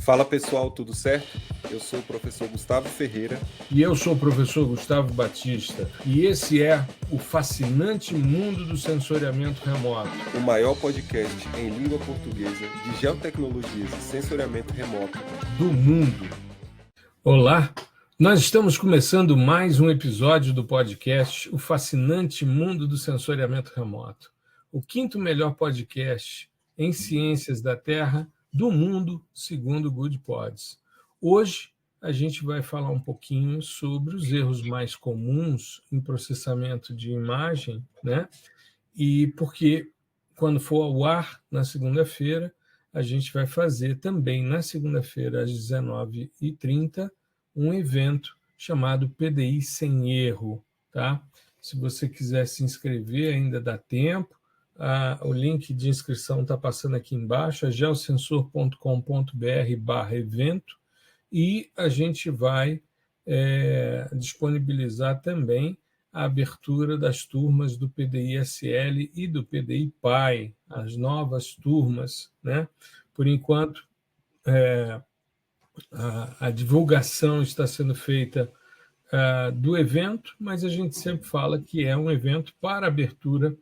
Fala pessoal, tudo certo? Eu sou o professor Gustavo Ferreira. E eu sou o professor Gustavo Batista. E esse é o fascinante mundo do sensoriamento remoto. O maior podcast em língua portuguesa de geotecnologias e sensoriamento remoto do mundo. Olá, nós estamos começando mais um episódio do podcast O Fascinante Mundo do Sensoriamento Remoto. O quinto melhor podcast em ciências da Terra do mundo, segundo o Good Pods. Hoje, a gente vai falar um pouquinho sobre os erros mais comuns em processamento de imagem, né? E porque, quando for ao ar, na segunda-feira, a gente vai fazer também, na segunda-feira, às 19h30, um evento chamado PDI Sem Erro, tá? Se você quiser se inscrever, ainda dá tempo. O link de inscrição está passando aqui embaixo, é geosensor.com.br/evento, e a gente vai disponibilizar também a abertura das turmas do PDI-SL e do PDI-PAI, as novas turmas, né? Por enquanto, a divulgação está sendo feita do evento, mas a gente sempre fala que é um evento para abertura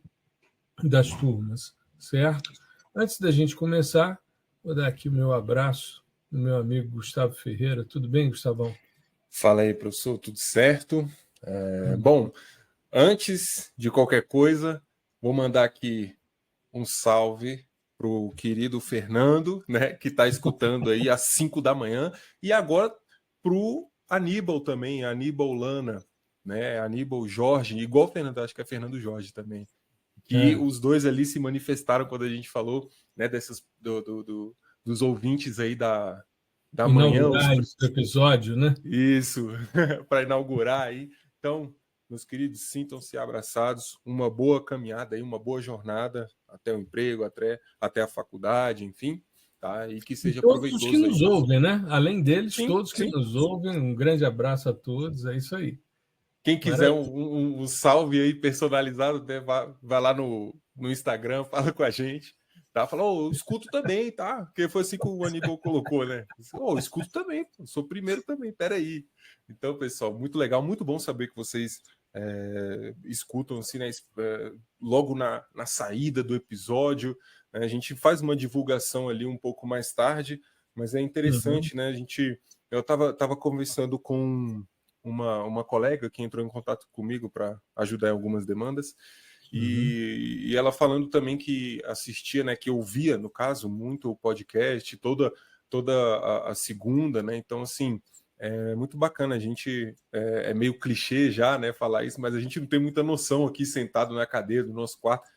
das turmas, certo? Antes da gente começar, vou dar aqui o meu abraço do meu amigo Gustavo Ferreira. Tudo bem, Gustavão? Fala aí, professor, tudo certo? Bom, antes de qualquer coisa, vou mandar aqui um salve para o querido Fernando, né, que está escutando aí às 5 da manhã, e agora para o Aníbal também, Aníbal Lana, né, Aníbal Jorge, igual o Fernando, acho que é Fernando Jorge também, que os dois ali se manifestaram quando a gente falou, né, dos ouvintes aí da manhã. Esse episódio, né? Isso, para inaugurar aí. Então, meus queridos, sintam-se abraçados, uma boa caminhada aí, uma boa jornada até o emprego, até a faculdade, enfim, tá? E que seja proveitoso. Todos que nos ouvem, né? Além deles, sim, todos que sim. nos ouvem, um grande abraço a todos, é isso aí. Quem quiser um salve aí personalizado, né, vai lá no Instagram, fala com a gente, tá? Fala, eu escuto também, tá? Porque foi assim que o Aníbal colocou, né? Escuto também, sou primeiro também, peraí. Então, pessoal, muito legal, muito bom saber que vocês escutam assim, né, logo na saída do episódio. A gente faz uma divulgação ali um pouco mais tarde, mas é interessante, né? Eu estava conversando com uma colega que entrou em contato comigo para ajudar em algumas demandas, e ela falando também que assistia, né, que ouvia, no caso, muito o podcast, toda a segunda, né? Então, assim, é muito bacana. A gente é meio clichê já, né, falar isso, mas a gente não tem muita noção aqui, sentado na cadeira do nosso quarto,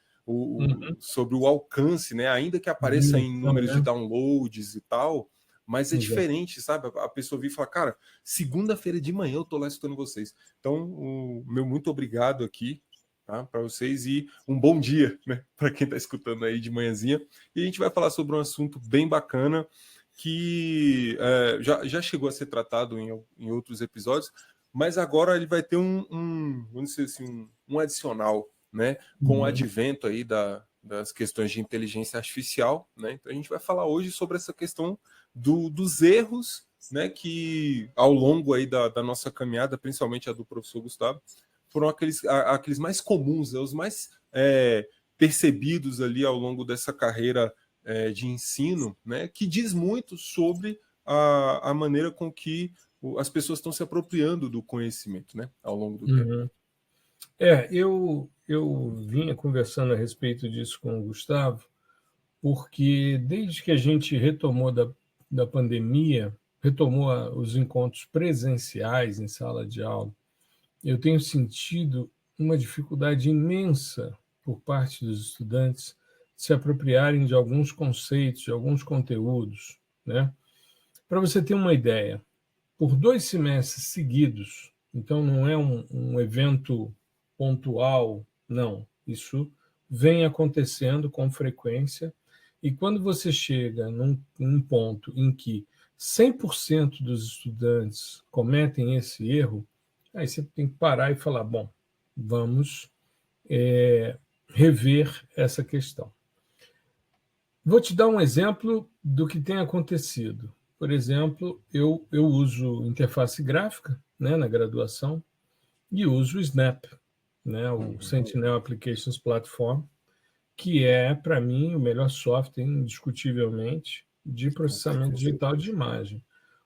sobre o alcance, né? Ainda que apareça em números de downloads e tal, mas é diferente, sabe? A pessoa vir e falar, cara, segunda-feira de manhã eu tô lá escutando vocês. Então, o meu muito obrigado aqui, tá, para vocês, e um bom dia, né, para quem está escutando aí de manhãzinha. E a gente vai falar sobre um assunto bem bacana que já chegou a ser tratado em outros episódios, mas agora ele vai ter vamos dizer assim, um adicional, né, com o advento aí das questões de inteligência artificial, né? Então a gente vai falar hoje sobre essa questão dos erros, né, que ao longo aí da nossa caminhada, principalmente a do professor Gustavo, foram aqueles mais comuns, né, os mais percebidos ali ao longo dessa carreira de ensino, né, que diz muito sobre a maneira com que as pessoas estão se apropriando do conhecimento, né, ao longo do tempo. Eu vinha conversando a respeito disso com o Gustavo, porque desde que a gente retomou da pandemia, retomou os encontros presenciais em sala de aula, eu tenho sentido uma dificuldade imensa por parte dos estudantes de se apropriarem de alguns conceitos, de alguns conteúdos, né? Para você ter uma ideia, por 2 semestres seguidos, então não é um evento pontual, não, isso vem acontecendo com frequência, e quando você chega num ponto em que 100% dos estudantes cometem esse erro, aí você tem que parar e falar, bom, vamos rever essa questão. Vou te dar um exemplo do que tem acontecido. por exemplo, eu uso interface gráfica, né, na graduação, e uso o Snap, né, o Sentinel Applications Platform, que é, para mim, o melhor software, indiscutivelmente, de processamento digital de imagem.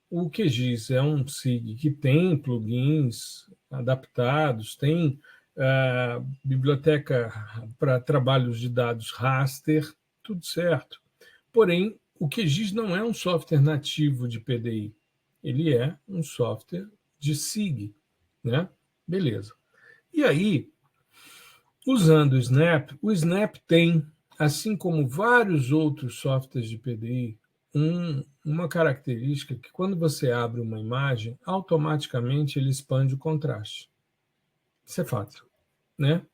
O QGIS é um SIG que tem plugins adaptados, tem biblioteca para trabalhos de dados raster, tudo certo. Porém, o QGIS não é um software nativo de PDI, ele é um software de SIG, né? Beleza. E aí, usando o Snap tem, assim como vários outros softwares de PDI, uma característica que quando você abre uma imagem, automaticamente ele expande o contraste. Isso é fato, né?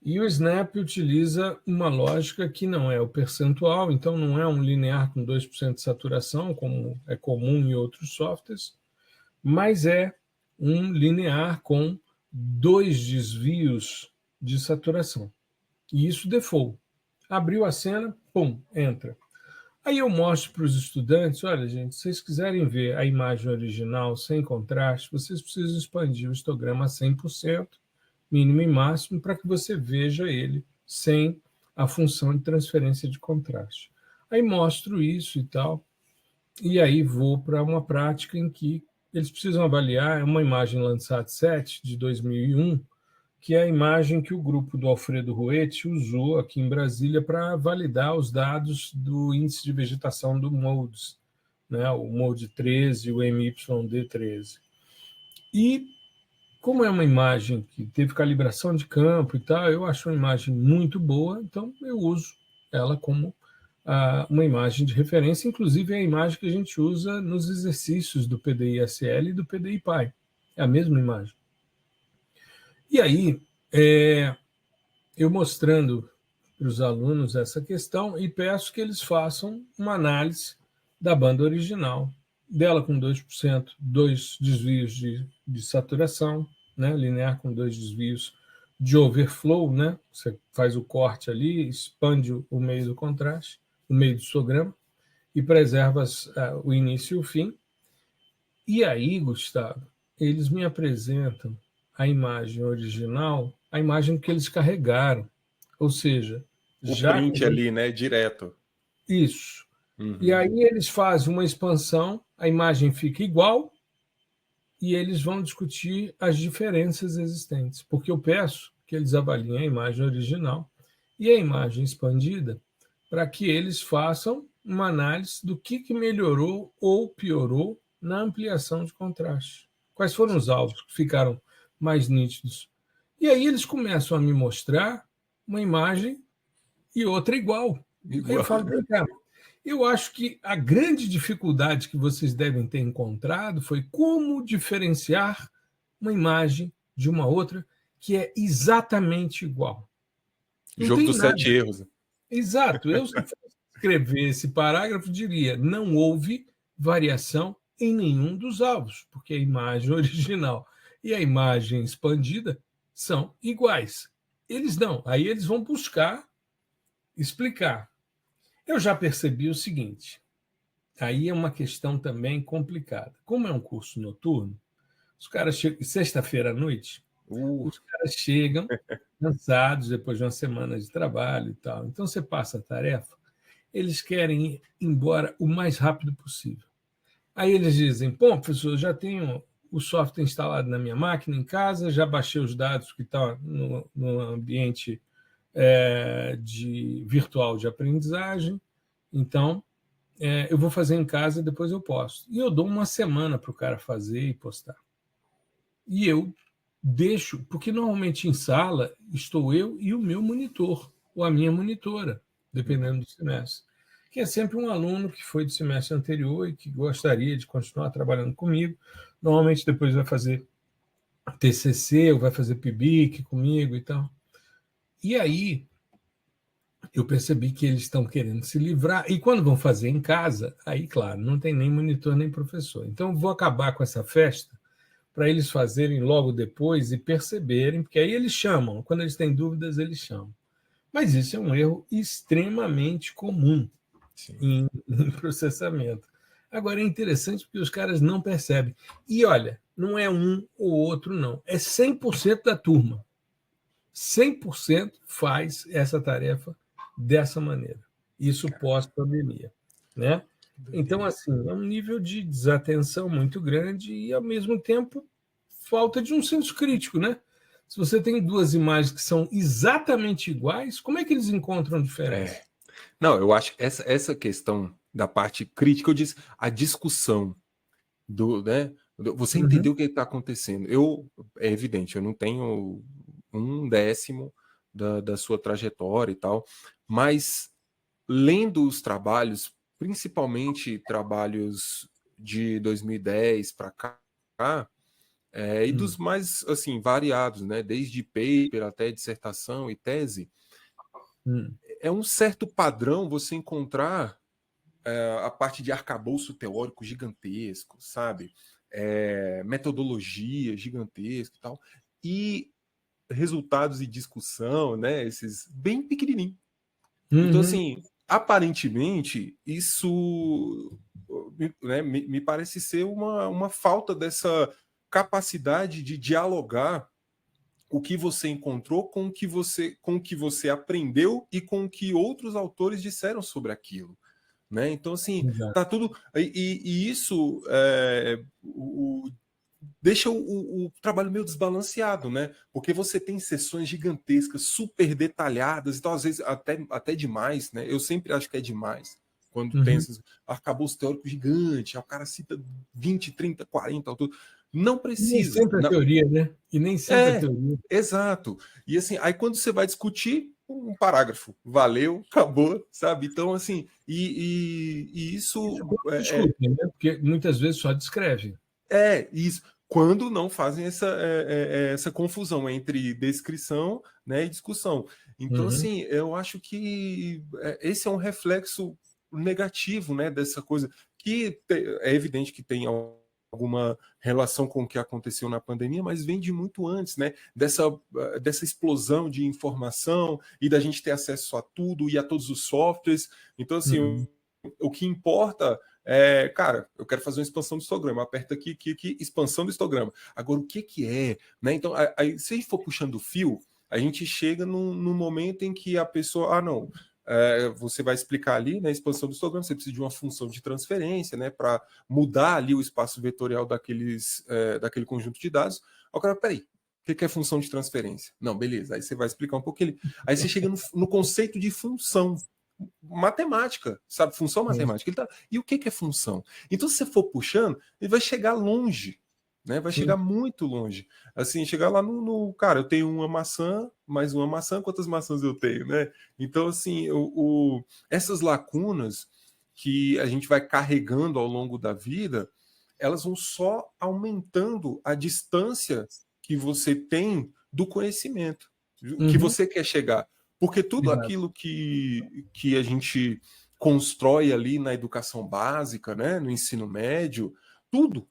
E o Snap utiliza uma lógica que não é o percentual, então não é um linear com 2% de saturação, como é comum em outros softwares, mas é um linear com 2 desvios de saturação. E isso default. Abriu a cena, pum, entra. Aí eu mostro para os estudantes, olha, gente, se vocês quiserem ver a imagem original sem contraste, vocês precisam expandir o histograma a 100%, mínimo e máximo, para que você veja ele sem a função de transferência de contraste. Aí mostro isso e tal, e aí vou para uma prática em que eles precisam avaliar uma imagem Landsat 7 de 2001, que é a imagem que o grupo do Alfredo Ruete usou aqui em Brasília para validar os dados do índice de vegetação do MODES, né, o MODE 13 e o MYD 13. E, como é uma imagem que teve calibração de campo e tal, eu acho uma imagem muito boa, então eu uso ela como uma imagem de referência, inclusive é a imagem que a gente usa nos exercícios do PDI-SL e do PDI-PAI. É a mesma imagem. E aí, eu mostrando para os alunos essa questão e peço que eles façam uma análise da banda original, dela com 2%, 2 desvios de saturação, né, linear com 2 desvios de overflow, né, você faz o corte ali, expande o meio do contraste, o meio do histograma, e preserva o início e o fim. E aí, Gustavo, eles me apresentam a imagem original, a imagem que eles carregaram. Ou seja, O já print ali, né? Direto. Isso. E aí eles fazem uma expansão, a imagem fica igual e eles vão discutir as diferenças existentes. Porque eu peço que eles avaliem a imagem original e a imagem expandida para que eles façam uma análise do que melhorou ou piorou na ampliação de contraste. Quais foram os alvos que ficaram mais nítidos? E aí eles começam a me mostrar uma imagem e outra igual. Aí eu falo, vem cá, eu acho que a grande dificuldade que vocês devem ter encontrado foi como diferenciar uma imagem de uma outra que é exatamente igual. Não Jogo tem dos nada. 7 erros. Exato. Eu, se fosse escrever esse parágrafo, diria: não houve variação em nenhum dos alvos, porque a imagem original e a imagem expandida são iguais. Eles não. Aí eles vão buscar explicar. Eu já percebi o seguinte: aí é uma questão também complicada. Como é um curso noturno, os caras chegam, sexta-feira à noite, os caras chegam cansados depois de uma semana de trabalho e tal. Então você passa a tarefa, eles querem ir embora o mais rápido possível. Aí eles dizem: pô, professor, eu já tenho o software instalado na minha máquina em casa, já baixei os dados que estão no ambiente virtual de aprendizagem, então eu vou fazer em casa e depois eu posto. E eu dou uma semana para o cara fazer e postar. E eu deixo, porque normalmente em sala estou eu e o meu monitor, ou a minha monitora, dependendo do semestre, que é sempre um aluno que foi do semestre anterior e que gostaria de continuar trabalhando comigo. Normalmente depois vai fazer TCC, ou vai fazer PIBIC comigo e tal. E aí eu percebi que eles estão querendo se livrar, e quando vão fazer em casa, aí, claro, não tem nem monitor nem professor. Então, eu vou acabar com essa festa para eles fazerem logo depois e perceberem, porque aí eles chamam, quando eles têm dúvidas, eles chamam. Mas isso é um erro extremamente comum em processamento. Agora é interessante porque os caras não percebem. E olha, não é um ou outro, não. É 100% da turma. 100% faz essa tarefa dessa maneira. Isso pós-pandemia, né? Então, assim, é um nível de desatenção muito grande e, ao mesmo tempo, falta de um senso crítico, né? Se você tem duas imagens que são exatamente iguais, como é que eles encontram diferença? Não, eu acho que essa questão da parte crítica, eu disse, a discussão né? Você entendeu o que está acontecendo. É evidente, eu não tenho um décimo da sua trajetória e tal, mas lendo os trabalhos, principalmente trabalhos de 2010 para cá, e dos mais assim variados, né? Desde paper até dissertação e tese, é um certo padrão você encontrar a parte de arcabouço teórico gigantesco, sabe? Metodologia gigantesca e tal, e resultados e discussão, né? Esses bem pequenininho. Então, assim, aparentemente, isso, né, me parece ser uma falta dessa capacidade de dialogar o que você encontrou com o que você aprendeu e com o que outros autores disseram sobre aquilo. Né? Então, assim, Exato. tá tudo. E isso deixa o trabalho meio desbalanceado, né? Porque você tem sessões gigantescas, super detalhadas, então, às vezes, até demais, né? Eu sempre acho que é demais. Quando tem esses arcabouço teórico gigante, o cara cita 20, 30, 40 autores. Não E nem precisa. sempre a teoria, né? E nem sempre a teoria. Exato. E assim, aí quando você vai discutir, um parágrafo, valeu, acabou, sabe? Então, assim, e isso Discutem, né? Porque muitas vezes só descreve. isso. Quando não fazem essa confusão entre descrição, né, e discussão. Então, assim, eu acho que esse é um reflexo negativo, né, dessa coisa, que é evidente que tem alguma relação com o que aconteceu na pandemia, mas vem de muito antes, né? Dessa explosão de informação e da gente ter acesso a tudo e a todos os softwares. Então, assim, o que importa cara, eu quero fazer uma expansão do histograma, aperta aqui, expansão do histograma. Agora, o que é? Né? Então, aí, se a gente for puxando o fio, a gente chega num momento em que a pessoa, não, você vai explicar ali, né, expansão do histograma, você precisa de uma função de transferência, né, para mudar ali o espaço vetorial daquele conjunto de dados. O cara, peraí, o que é função de transferência? Não, beleza, aí você vai explicar um pouco ele. Aí você chega no conceito de função matemática, sabe? Função matemática. E o que é função? Então, se você for puxando, ele vai chegar longe, né? Vai chegar muito longe. Assim, chegar lá cara, eu tenho uma maçã, mais uma maçã, quantas maçãs eu tenho, né? Então, assim, essas lacunas que a gente vai carregando ao longo da vida, elas vão só aumentando a distância que você tem do conhecimento, que você quer chegar. Porque tudo aquilo que a gente constrói ali na educação básica, né, no ensino médio, tudo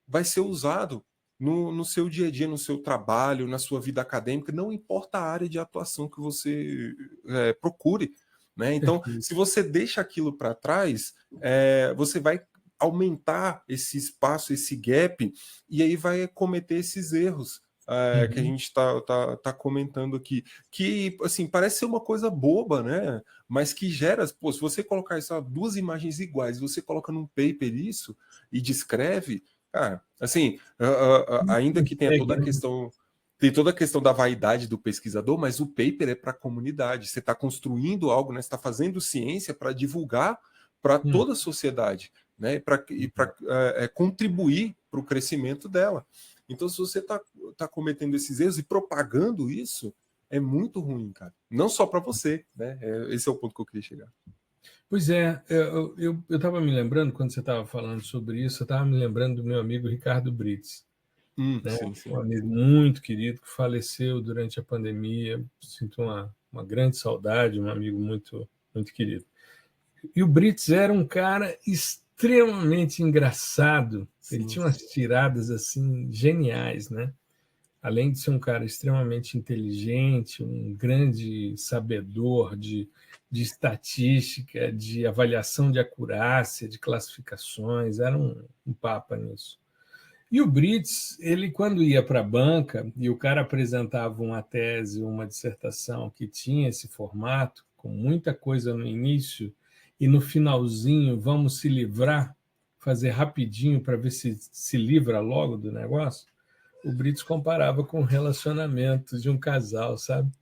vai ser usado no seu dia a dia, no seu trabalho, na sua vida acadêmica, não importa a área de atuação que você procure. Né? Então, se você deixa aquilo para trás, você vai aumentar esse espaço, esse gap, e aí vai cometer esses erros. Que a gente tá comentando aqui, que assim parece ser uma coisa boba, né? Mas que gera, se você colocar duas imagens iguais, você coloca num paper isso e descreve, cara, assim, ainda que tenha toda a questão da vaidade do pesquisador, mas o paper é para a comunidade. Você está construindo algo, né? Você está fazendo ciência para divulgar para toda a sociedade, né? E para contribuir para o crescimento dela. Então, se você tá cometendo esses erros e propagando isso, é muito ruim, cara. Não só para você, né? Esse é o ponto que eu queria chegar. Pois é, eu estava me lembrando, quando você estava falando sobre isso, eu estava me lembrando do meu amigo Ricardo Brits, né? Sim. Um amigo muito querido que faleceu durante a pandemia. Sinto uma grande saudade, um amigo muito, muito querido. E o Brits era um cara extremamente engraçado. Ele tinha umas tiradas assim geniais, né? além de ser um cara extremamente inteligente, um grande sabedor de estatística, de avaliação de acurácia, de classificações, era um papa nisso. E o Brits, ele quando ia para a banca e o cara apresentava uma tese, uma dissertação que tinha esse formato, com muita coisa no início, e no finalzinho vamos se livrar, fazer rapidinho para ver se livra logo do negócio, o Brits comparava com o relacionamento de um casal, sabe?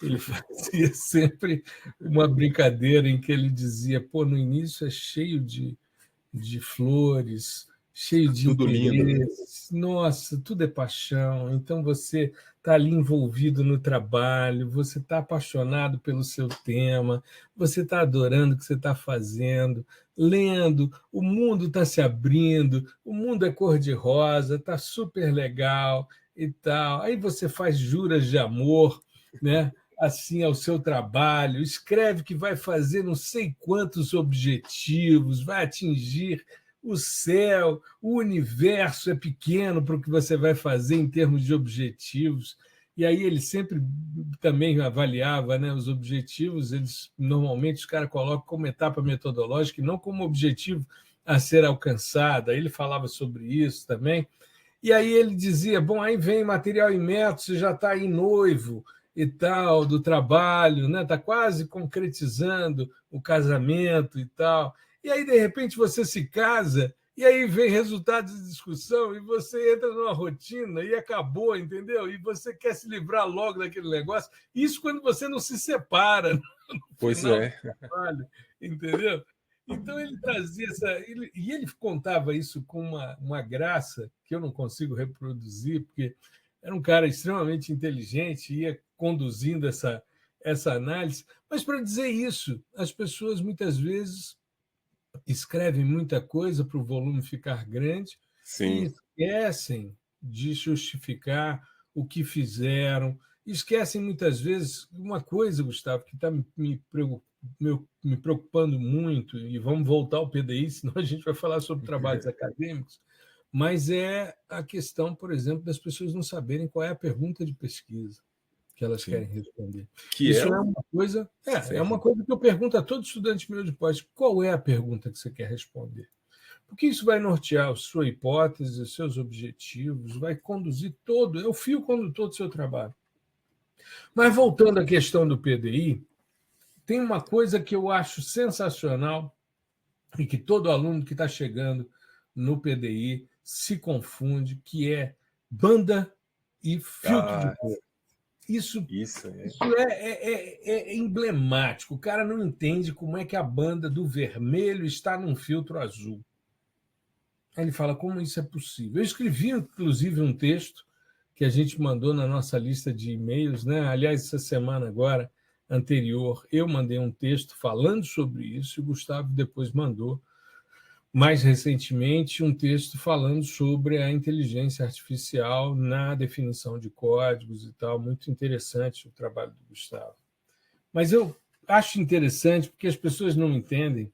Ele fazia sempre uma brincadeira em que ele dizia, pô, no início é cheio de flores, cheio de Tudo lindo, né? interesses, nossa, tudo é paixão, então você está ali envolvido no trabalho, você está apaixonado pelo seu tema, você está adorando o que você está fazendo, lendo, o mundo está se abrindo, o mundo é cor-de-rosa, está super legal e tal. Aí você faz juras de amor, né? Assim ao seu trabalho, escreve que vai fazer não sei quantos objetivos, vai atingir o céu, o universo é pequeno para o que você vai fazer em termos de objetivos. E aí ele sempre também avaliava, né, os objetivos, eles normalmente os caras colocam como etapa metodológica e não como objetivo a ser alcançado. Aí ele falava sobre isso também. E aí ele dizia, bom, aí vem material e método, você já está aí noivo e tal, do trabalho, né? Está quase concretizando o casamento e tal. E aí, de repente, você se casa, e aí vem resultados de discussão, e você entra numa rotina e acabou, entendeu? E você quer se livrar logo daquele negócio. Isso quando você não se separa no Pois final é. do trabalho, entendeu? Então ele trazia essa. E ele contava isso com uma graça que eu não consigo reproduzir, porque era um cara extremamente inteligente, ia conduzindo essa análise. Mas para dizer isso, as pessoas muitas vezes escrevem muita coisa para o volume ficar grande e Sim. esquecem de justificar o que fizeram. Esquecem muitas vezes uma coisa, Gustavo, que está me preocupando muito, e vamos voltar ao PDI, senão a gente vai falar sobre trabalhos acadêmicos, mas é a questão, por exemplo, das pessoas não saberem qual é a pergunta de pesquisa que elas Sim. querem responder. Que Isso é é uma coisa, é certo. uma coisa que eu pergunto a todo estudante meu de pós, qual é a pergunta que você quer responder? Porque isso vai nortear a sua hipótese, os seus objetivos, vai conduzir todo, é o fio condutor do seu trabalho. Mas voltando à questão do PDI, tem uma coisa que eu acho sensacional e que todo aluno que está chegando no PDI se confunde, que é banda e filtro de cor. Isso é emblemático. O cara não entende como é que a banda do vermelho está num filtro azul. Aí ele fala, como isso é possível? Eu escrevi, inclusive, um texto que a gente mandou na nossa lista de e-mails, né? Aliás, essa semana agora, anterior, eu mandei um texto falando sobre isso e o Gustavo depois mandou, mais recentemente, um texto falando sobre a inteligência artificial na definição de códigos e tal. Muito interessante o trabalho do Gustavo. Mas eu acho interessante porque as pessoas não entendem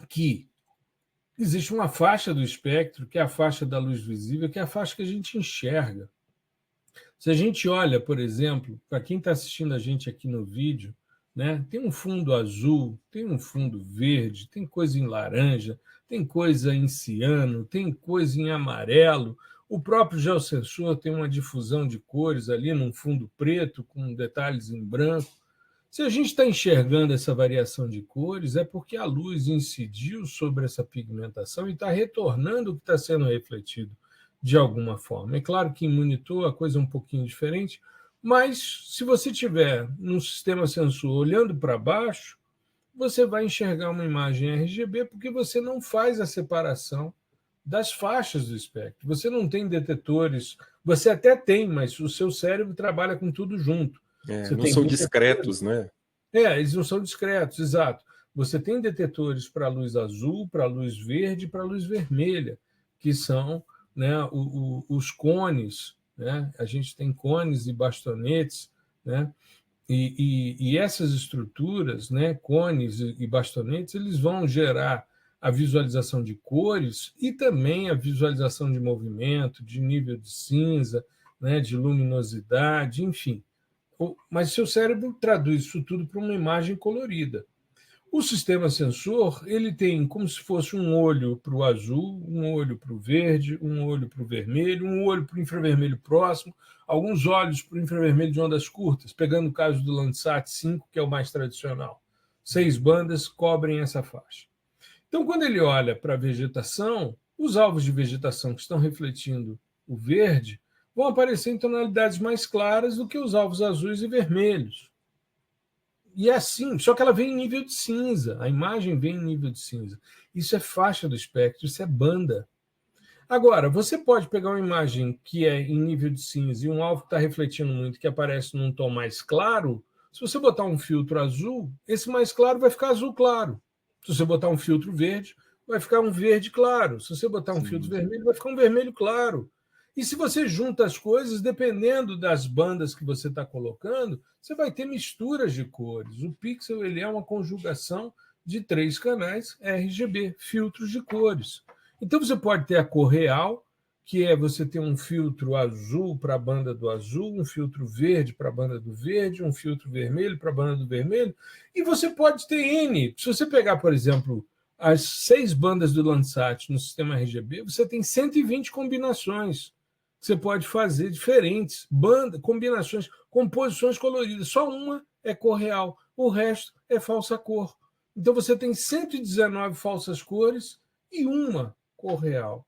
que existe uma faixa do espectro, que é a faixa da luz visível, que é a faixa que a gente enxerga. Se a gente olha, por exemplo, para quem está assistindo a gente aqui no vídeo, né, tem um fundo azul, tem um fundo verde, tem coisa em laranja, tem coisa em ciano, tem coisa em amarelo. O próprio geosensor tem uma difusão de cores ali num fundo preto, com detalhes em branco. Se a gente está enxergando essa variação de cores, é porque a luz incidiu sobre essa pigmentação e está retornando o que está sendo refletido de alguma forma. É claro que em monitor a coisa é um pouquinho diferente, mas se você tiver num sistema sensor olhando para baixo, você vai enxergar uma imagem RGB porque você não faz a separação das faixas do espectro. Você não tem detetores, você até tem, mas o seu cérebro trabalha com tudo junto. Você não tem são detetores, discretos, né? eles não são discretos, exato. Você tem detetores para luz azul, para luz verde e para luz vermelha, que são, né, os cones. Né? A gente tem cones e bastonetes, né? E essas estruturas, né, cones e bastonetes, eles vão gerar a visualização de cores e também a visualização de movimento, de nível de cinza, né, de luminosidade, enfim. Mas seu cérebro traduz isso tudo para uma imagem colorida. O sistema sensor, ele tem como se fosse um olho para o azul, um olho para o verde, um olho para o vermelho, um olho para o infravermelho próximo, alguns olhos para o infravermelho de ondas curtas, pegando o caso do Landsat 5, que é o mais tradicional. 6 bandas cobrem essa faixa. Então, quando ele olha para a vegetação, os alvos de vegetação que estão refletindo o verde vão aparecer em tonalidades mais claras do que os alvos azuis e vermelhos. E é assim, só que ela vem em nível de cinza, a imagem vem em nível de cinza. Isso é faixa do espectro, isso é banda. Agora, você pode pegar uma imagem que é em nível de cinza e um alvo que está refletindo muito, que aparece num tom mais claro, se você botar um filtro azul, esse mais claro vai ficar azul claro. Se você botar um filtro verde, vai ficar um verde claro. Se você botar um filtro vermelho, vai ficar um vermelho claro. E se você junta as coisas, dependendo das bandas que você está colocando, você vai ter misturas de cores. O pixel ele é uma conjugação de 3 canais RGB, filtros de cores. Então você pode ter a cor real, que é você ter um filtro azul para a banda do azul, um filtro verde para a banda do verde, um filtro vermelho para a banda do vermelho, e você pode ter N. Se você pegar, por exemplo, as 6 bandas do Landsat no sistema RGB, você tem 120 combinações. Você pode fazer diferentes combinações, composições coloridas. Só uma é cor real, o resto é falsa cor. Então você tem 119 falsas cores e uma cor real.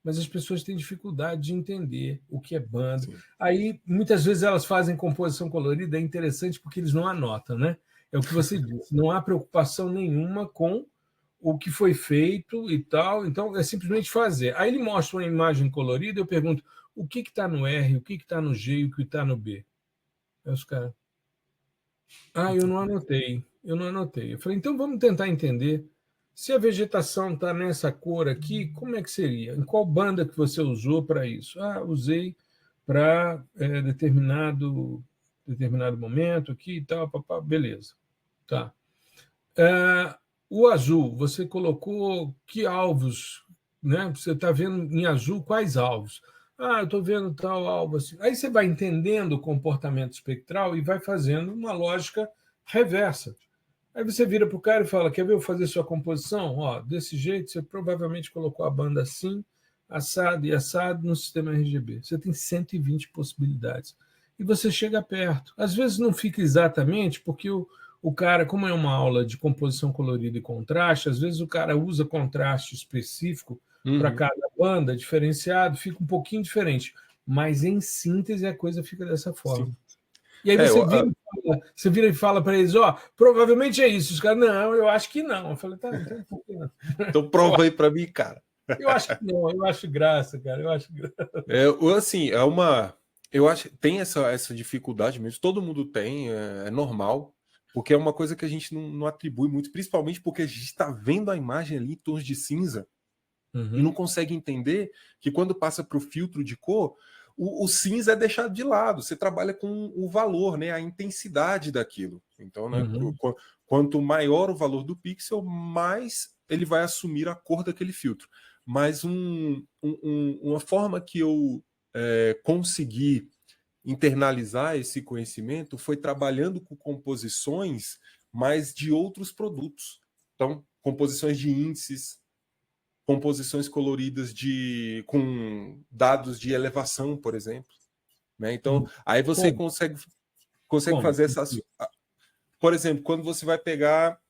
Mas as pessoas têm dificuldade de entender o que é banda. Sim. Aí, muitas vezes, elas fazem composição colorida, é interessante porque eles não anotam, né? É o que você disse, não há preocupação nenhuma com o que foi feito e tal, então é simplesmente fazer. Aí ele mostra uma imagem colorida, eu pergunto, o que está no R, o que está no G e o que está no B? Aí os caras, eu não anotei. Eu falei, então vamos tentar entender. Se a vegetação está nessa cor aqui, como é que seria? Em qual banda que você usou para isso? Usei para determinado momento aqui e tal, papá, beleza. Tá. O azul, você colocou que alvos, né? Você está vendo em azul quais alvos? Eu estou vendo tal alvo assim. Aí você vai entendendo o comportamento espectral e vai fazendo uma lógica reversa. Aí você vira para o cara e fala, quer ver eu fazer sua composição? Desse jeito, você provavelmente colocou a banda assim, assado e assado no sistema RGB. Você tem 120 possibilidades. E você chega perto. Às vezes não fica exatamente, porque o cara, como é uma aula de composição colorida e contraste, às vezes o cara usa contraste específico para cada banda, diferenciado, fica um pouquinho diferente. Mas, em síntese, a coisa fica dessa forma. Sim. E aí você vira e fala para eles, provavelmente é isso. Os caras, não, eu acho que não. Eu falei, tá, então por que não? Então prova aí para mim, cara. Eu acho que não, eu acho graça, cara. Eu acho graça. Assim, eu acho que tem essa dificuldade mesmo. Todo mundo tem, é normal. Porque é uma coisa que a gente não atribui muito, principalmente porque a gente está vendo a imagem ali em tons de cinza e não consegue entender que quando passa para o filtro de cor, o cinza é deixado de lado. Você trabalha com o valor, né, a intensidade daquilo. Então, né, quanto maior o valor do pixel, mais ele vai assumir a cor daquele filtro. Mas uma forma que eu consegui internalizar esse conhecimento foi trabalhando com composições, mas de outros produtos. Então, composições de índices, composições coloridas com dados de elevação, por exemplo. Né? Então, aí você consegue fazer essas... Por exemplo, quando você vai pegar...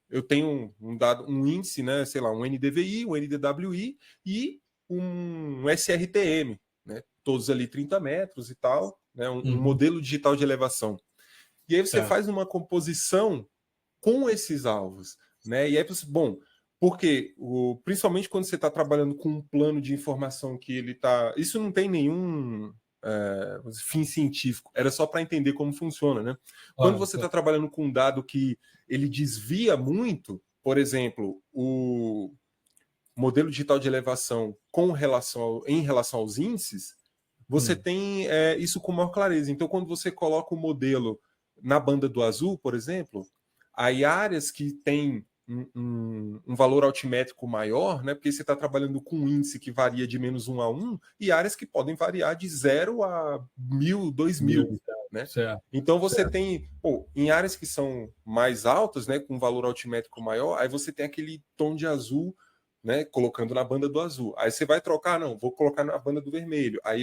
eu tenho um índice, né? Sei lá, um NDVI, um NDWI e um SRTM, né? Todos ali 30 metros e tal, né? Um modelo digital de elevação. E aí você faz uma composição com esses alvos, né? E aí você, porque principalmente quando você está trabalhando com um plano de informação que ele está... Isso não tem nenhum fim científico, era só para entender como funciona, né? Quando você está trabalhando com um dado que ele desvia muito, por exemplo, o modelo digital de elevação em relação aos índices, você tem isso com maior clareza. Então, quando você coloca o modelo na banda do azul, por exemplo, aí áreas que têm um valor altimétrico maior, né? Porque você está trabalhando com um índice que varia de -1 a 1 e áreas que podem variar de 0 a 1.000, 2.000, né? Certo. Então você Certo. tem, em áreas que são mais altas, né, com valor altimétrico maior, aí você tem aquele tom de azul, né, colocando na banda do azul. Aí você vai trocar, não, vou colocar na banda do vermelho. Aí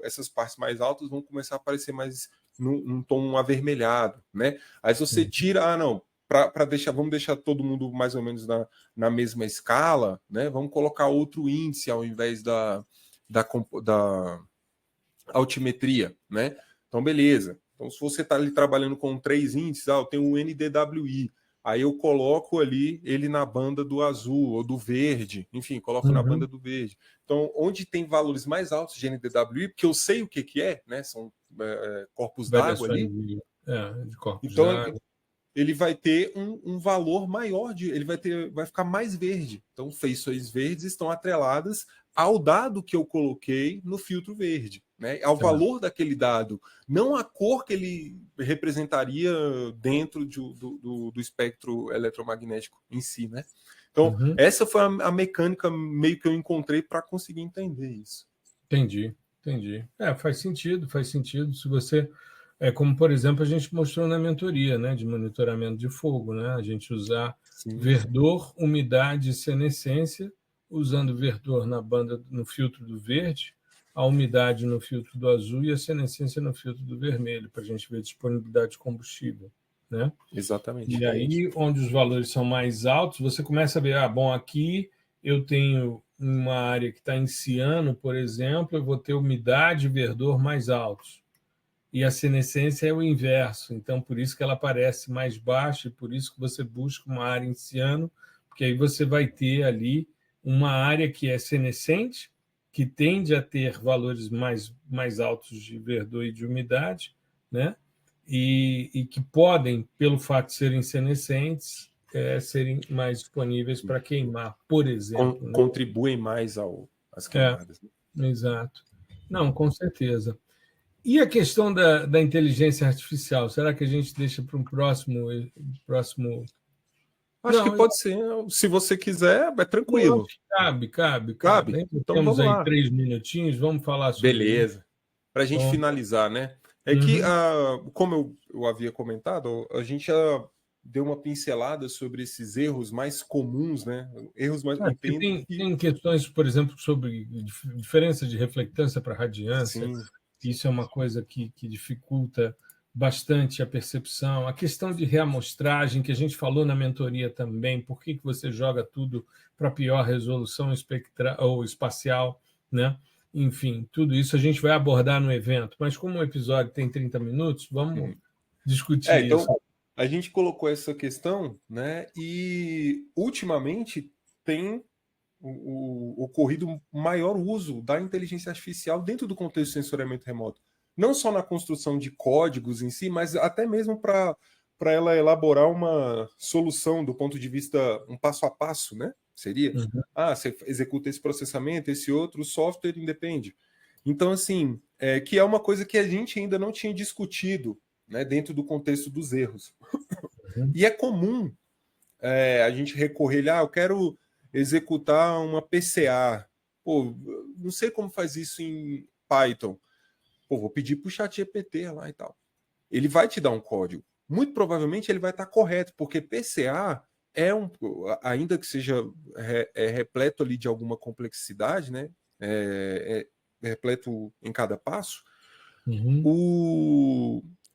essas partes mais altas vão começar a aparecer mais num tom avermelhado, né? Aí se você tira, não, vamos deixar todo mundo mais ou menos na mesma escala, né? Vamos colocar outro índice ao invés da altimetria, né? Então, beleza. Então, se você está ali trabalhando com 3 índices, eu tenho o NDWI, aí eu coloco ali ele na banda do azul ou do verde, enfim, coloco na banda do verde. Então, onde tem valores mais altos de NDWI, porque eu sei o que é, né? São corpos d'água ali. De corpos então, d'água. ele vai ter um valor maior, vai ficar mais verde. Então, feições verdes estão atreladas ao dado que eu coloquei no filtro verde, né? Ao valor daquele dado, não a cor que ele representaria dentro do espectro eletromagnético em si, né? Então, essa foi a mecânica meio que eu encontrei para conseguir entender isso. Entendi. Faz sentido. Se você... como, por exemplo, a gente mostrou na mentoria, né, de monitoramento de fogo, né? A gente usar verdor, umidade e senescência, usando verdor na banda, no filtro do verde, a umidade no filtro do azul e a senescência no filtro do vermelho, para a gente ver disponibilidade de combustível, né? Exatamente. E aí, onde os valores são mais altos, você começa a ver, aqui eu tenho uma área que está em ciano, por exemplo, eu vou ter umidade e verdor mais altos. E a senescência é o inverso, então por isso que ela parece mais baixa, e por isso que você busca uma área em ciano, porque aí você vai ter ali uma área que é senescente, que tende a ter valores mais altos de verdor e de umidade, né? E que podem, pelo fato de serem senescentes, serem mais disponíveis para queimar, por exemplo. Contribuem mais às queimadas. Exato. Não, com certeza. E a questão da inteligência artificial? Será que a gente deixa para um próximo? Acho que pode ser. Se você quiser, é tranquilo. Cabe. Então Temos vamos aí lá. 3 minutinhos, vamos falar sobre isso. Beleza. Para a gente finalizar, né? É que, como eu havia comentado, a gente já deu uma pincelada sobre esses erros mais comuns, né? Erros mais... Tem questões, por exemplo, sobre diferença de reflectância para radiância. Sim. Isso é uma coisa que dificulta bastante a percepção. A questão de reamostragem, que a gente falou na mentoria também, por que você joga tudo para pior resolução espectral ou espacial, né? Enfim, tudo isso a gente vai abordar no evento, mas como o episódio tem 30 minutos, vamos discutir então, isso. A gente colocou essa questão, né? E ultimamente tem ocorrido maior uso da inteligência artificial dentro do contexto de sensoriamento remoto. Não só na construção de códigos em si, mas até mesmo para ela elaborar uma solução do ponto de vista, um passo a passo, né? Seria, você executa esse processamento, esse outro, o software independe. Então, assim, que é uma coisa que a gente ainda não tinha discutido, né, dentro do contexto dos erros. E é comum a gente recorrer, eu quero executar uma PCA. Pô, não sei como faz isso em Python. Pô, vou pedir para o ChatGPT lá e tal. Ele vai te dar um código. Muito provavelmente ele vai estar correto, porque PCA ainda que seja repleto ali de alguma complexidade, né? Repleto em cada passo.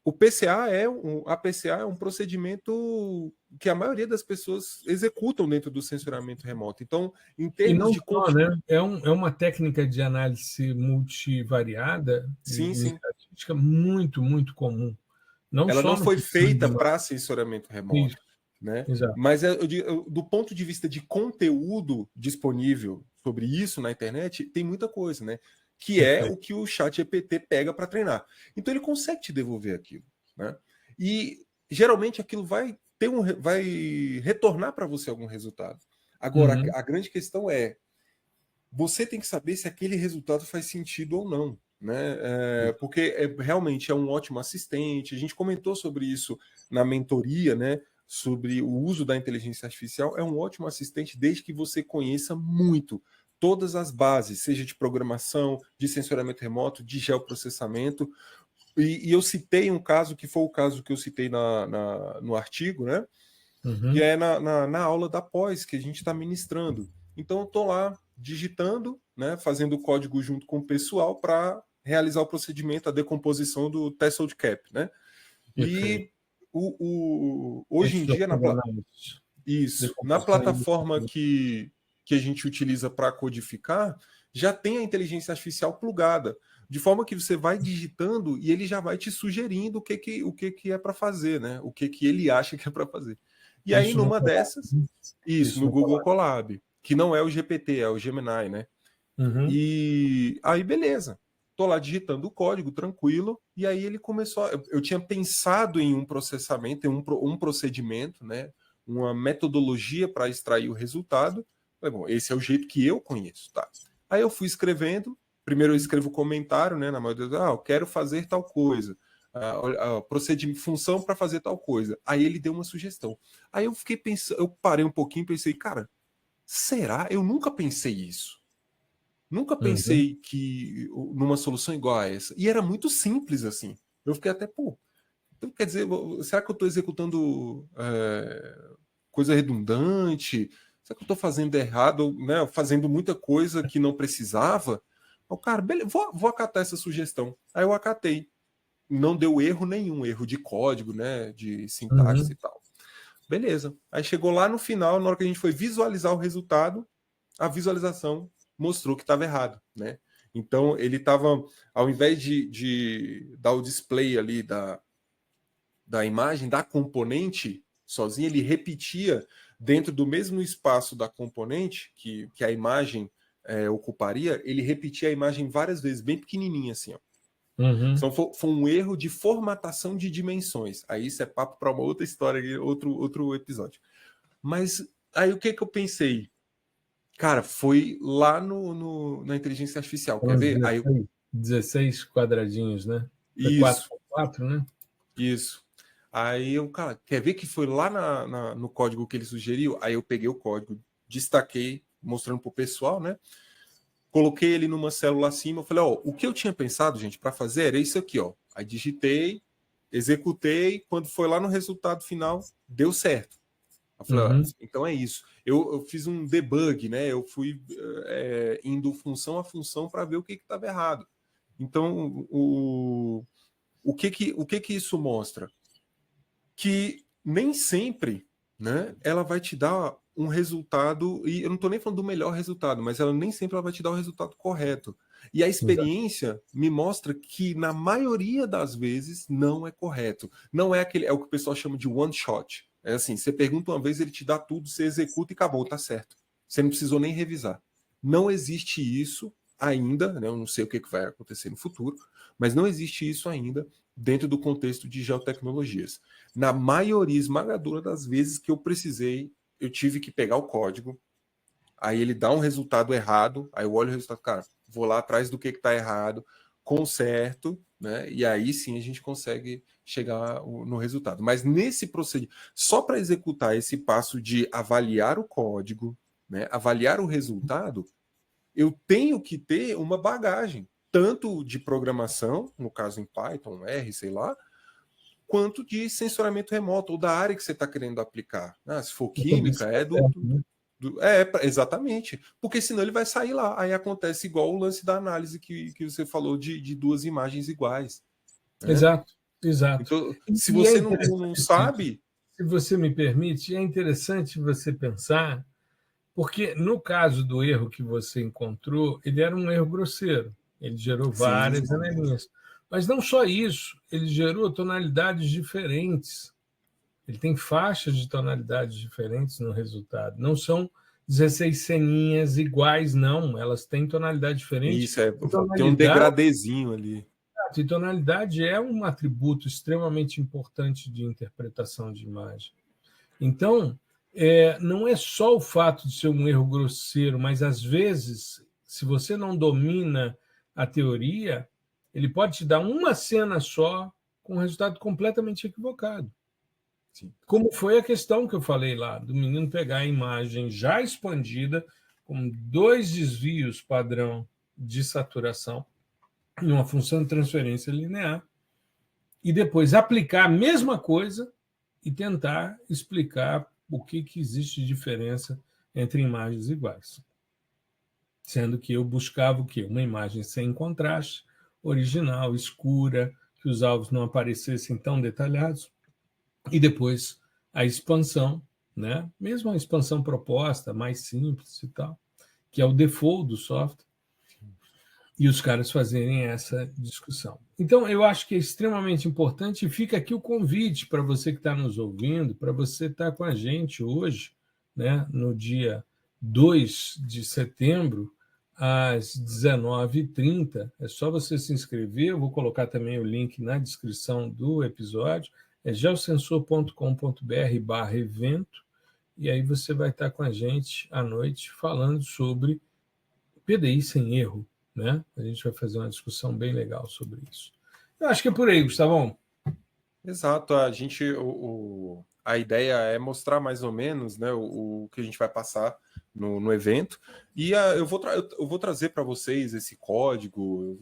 A PCA é um procedimento que a maioria das pessoas executam dentro do sensoriamento remoto. Então, em termos de... né? É uma técnica de análise multivariada sim. estatística muito, muito comum. Ela não foi feita para sensoriamento remoto. Isso. Né? Exato. Mas do ponto de vista de conteúdo disponível sobre isso na internet, tem muita coisa, né? Que é o que o ChatGPT pega para treinar. Então ele consegue te devolver aquilo, né? E geralmente aquilo vai retornar para você algum resultado. Agora, a grande questão é, você tem que saber se aquele resultado faz sentido ou não, né? Porque realmente é um ótimo assistente. A gente comentou sobre isso na mentoria, né? sobre o uso da inteligência artificial, é um ótimo assistente desde que você conheça muito todas as bases, seja de programação, de sensoriamento remoto, de geoprocessamento. E eu citei um caso que foi o caso que eu citei no artigo, né? Que é na aula da pós que a gente está ministrando. Então, eu estou lá digitando, né, fazendo o código junto com o pessoal para realizar o procedimento, a decomposição do threshold cap, né? Perfeito. E hoje em dia, na plataforma que a gente utiliza para codificar, já tem a inteligência artificial plugada, de forma que você vai digitando e ele já vai te sugerindo o que é para fazer, né? O que ele acha que é para fazer. E aí, numa dessas, isso no Google Colab, que não é o GPT, é o Gemini, né? E aí, beleza. Tô lá digitando o código, tranquilo, e aí ele começou. Eu tinha pensado em um processamento, em um procedimento, né? Uma metodologia para extrair o resultado. Falei, bom, esse é o jeito que eu conheço, tá? Aí eu fui escrevendo. Primeiro eu escrevo comentário, né? Na maioria das vezes, eu quero fazer tal coisa. Procedimento, função para fazer tal coisa. Aí ele deu uma sugestão. Aí eu fiquei pensando, eu parei um pouquinho e pensei, cara, será? Eu nunca pensei isso. Nunca pensei que numa solução igual a essa. E era muito simples assim. Eu fiquei até, pô, então quer dizer, será que eu estou executando coisa redundante? Será que eu estou fazendo errado, né? Fazendo muita coisa que não precisava? O cara, beleza, vou acatar essa sugestão. Aí eu acatei. Não deu erro nenhum, erro de código, né? De sintaxe e tal. Beleza. Aí chegou lá no final, na hora que a gente foi visualizar o resultado, a visualização mostrou que estava errado, né? Então ele estava, ao invés de dar o display ali da imagem, da componente sozinha, ele repetia dentro do mesmo espaço da componente que a imagem ocuparia, ele repetia a imagem várias vezes, bem pequenininha assim, ó. Então foi um erro de formatação de dimensões. Aí isso é papo para uma outra história, outro episódio. Mas aí o que eu pensei? Cara, foi lá na inteligência artificial, quer ver? 16 quadradinhos, né? Foi Isso. 4x4, né? Isso. Aí eu, cara, quer ver que foi lá no código que ele sugeriu? Aí eu peguei o código, destaquei, mostrando pro pessoal, né? Coloquei ele numa célula acima, eu falei, ó, o que eu tinha pensado, gente, para fazer era isso aqui, ó. Aí digitei, executei, quando foi lá no resultado final, deu certo. Eu falei, então é isso. Eu fiz um debug, né? Eu fui indo função a função para ver o que estava errado. Então, o que isso mostra? Que nem sempre, né, ela vai te dar um resultado, e eu não estou nem falando do melhor resultado, mas ela nem sempre ela vai te dar o resultado correto. E a experiência me mostra que, na maioria das vezes, não é correto. Não é aquele, é o que o pessoal chama de one shot. É assim, você pergunta uma vez, ele te dá tudo, você executa e acabou, tá certo. Você não precisou nem revisar. Não existe isso ainda, né? Eu não sei o que vai acontecer no futuro, mas não existe isso ainda dentro do contexto de geotecnologias. Na maioria esmagadora das vezes que eu precisei, eu tive que pegar o código, aí ele dá um resultado errado, aí eu olho o resultado, cara, vou lá atrás do que está errado, conserto, né? E aí sim a gente consegue chegar no resultado. Mas nesse procedimento, só para executar esse passo de avaliar o código, né? Avaliar o resultado, eu tenho que ter uma bagagem, tanto de programação, no caso em Python, R, sei lá, quanto de sensoramento remoto, ou da área que você está querendo aplicar. Se for química, exatamente. Porque senão ele vai sair lá. Aí acontece igual o lance da análise que você falou de duas imagens iguais. Né? Exato. Então, se você não sabe... Se você me permite, é interessante você pensar, porque no caso do erro que você encontrou, ele era um erro grosseiro. Ele gerou várias janelinhas. Mas não só isso, ele gerou tonalidades diferentes. Ele tem faixas de tonalidades diferentes no resultado. Não são 16 ceninhas iguais, não. Elas têm tonalidade diferente. Isso, tem um degradezinho ali. E tonalidade é um atributo extremamente importante de interpretação de imagem. Então, não é só o fato de ser um erro grosseiro, mas às vezes, se você não domina a teoria, ele pode te dar uma cena só com um resultado completamente equivocado. Sim. Como foi a questão que eu falei lá, do menino pegar a imagem já expandida, com 2 desvios padrão de saturação, numa função de transferência linear, e depois aplicar a mesma coisa e tentar explicar o que existe de diferença entre imagens iguais. Sendo que eu buscava o quê? Uma imagem sem contraste, original, escura, que os alvos não aparecessem tão detalhados, e depois a expansão, né? Mesmo a expansão proposta, mais simples e tal, que é o default do software, e os caras fazerem essa discussão. Então, eu acho que é extremamente importante, e fica aqui o convite para você que está nos ouvindo, para você estar com a gente hoje, né, no dia 2 de setembro, às 19h30. É só você se inscrever, eu vou colocar também o link na descrição do episódio, é geosensor.com.br/evento, e aí você vai estar com a gente à noite falando sobre PDI sem erro, né? A gente vai fazer uma discussão bem legal sobre isso. Eu acho que é por aí, Gustavão. Exato, a ideia é mostrar mais ou menos, né, o que a gente vai passar no evento, e eu vou trazer para vocês esse código, eu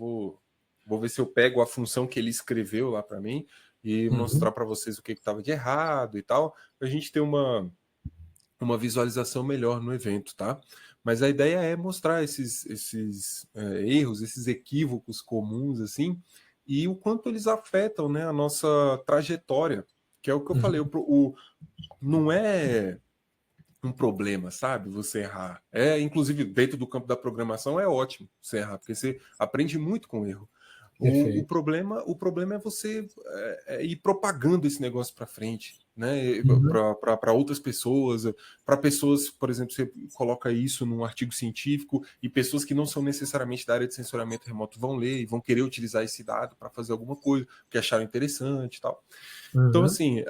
vou ver se eu pego a função que ele escreveu lá para mim e mostrar para vocês o que estava de errado e tal, para a gente ter uma visualização melhor no evento, tá? Mas a ideia é mostrar esses erros, esses equívocos comuns, assim, e o quanto eles afetam, né, a nossa trajetória, que é o que eu falei, não é um problema, sabe, você errar. Inclusive, dentro do campo da programação é ótimo você errar, porque você aprende muito com o erro. O problema é você ir propagando esse negócio para frente, né? Para outras pessoas, para pessoas, por exemplo, você coloca isso num artigo científico e pessoas que não são necessariamente da área de sensoriamento remoto vão ler e vão querer utilizar esse dado para fazer alguma coisa, porque acharam interessante e tal. Então, assim,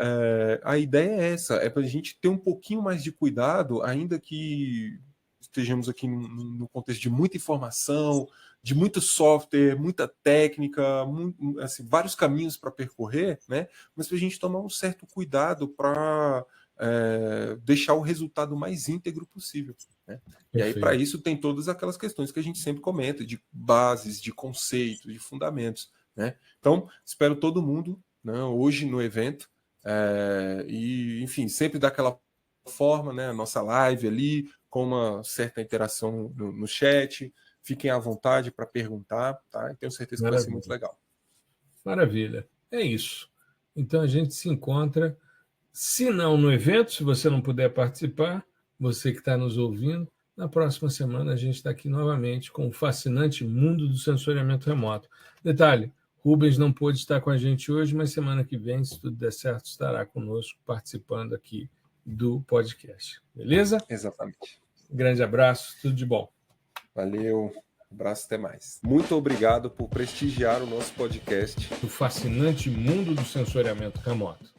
a ideia é essa, é para a gente ter um pouquinho mais de cuidado, ainda que estejamos aqui no contexto de muita informação, de muito software, muita técnica, assim, vários caminhos para percorrer, né? Mas para a gente tomar um certo cuidado para deixar o resultado mais íntegro possível, né? E aí, para isso, tem todas aquelas questões que a gente sempre comenta, de bases, de conceitos, de fundamentos, né? Então, espero todo mundo, né, hoje no evento, e, enfim, sempre daquela forma, né? A nossa live ali, com uma certa interação no chat. Fiquem à vontade para perguntar, tá? E tenho certeza que vai ser muito legal. Maravilha. É isso. Então a gente se encontra, se não no evento, se você não puder participar, você que está nos ouvindo, na próxima semana a gente está aqui novamente com o fascinante mundo do sensoriamento remoto. Detalhe, Rubens não pôde estar com a gente hoje, mas semana que vem, se tudo der certo, estará conosco participando aqui do podcast. Beleza? Exatamente. Grande abraço, tudo de bom. Valeu, abraço, até mais. Muito obrigado por prestigiar o nosso podcast. O fascinante mundo do sensoriamento remoto.